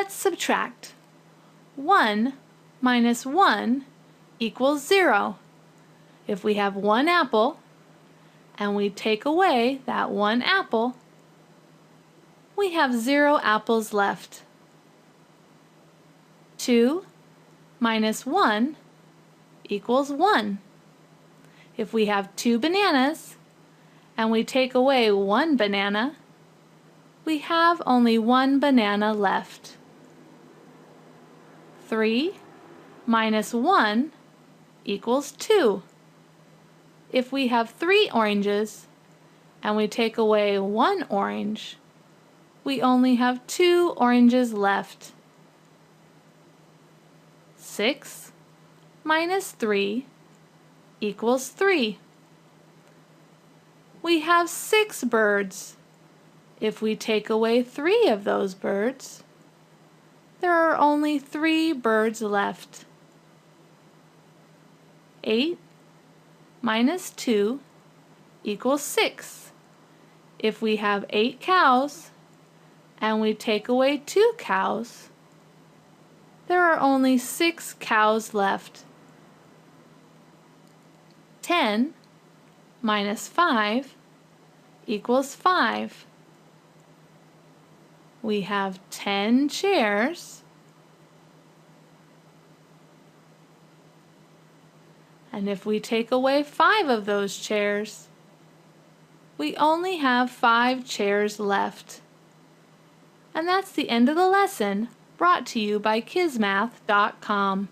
Let's subtract. 1 minus 1 equals 0. If we have one apple and we take away that one apple, we have 0 apples left. 2 minus 1 equals 1. If we have 2 bananas and we take away one banana, we have only one banana left. 3 minus 1 equals 2. If we have 3 oranges and we take away one orange, we only have 2 oranges left. 6 minus 3 equals 3. We have 6 birds. If we take away 3 of those birds, there are only 3 birds left. 8 minus 2 equals 6. If we have 8 cows and we take away 2 cows, there are only 6 cows left. 10 minus 5 equals 5. We have 10 chairs, and if we take away 5 of those chairs, we only have 5 chairs left. And that's the end of the lesson, brought to you by Kismath.com.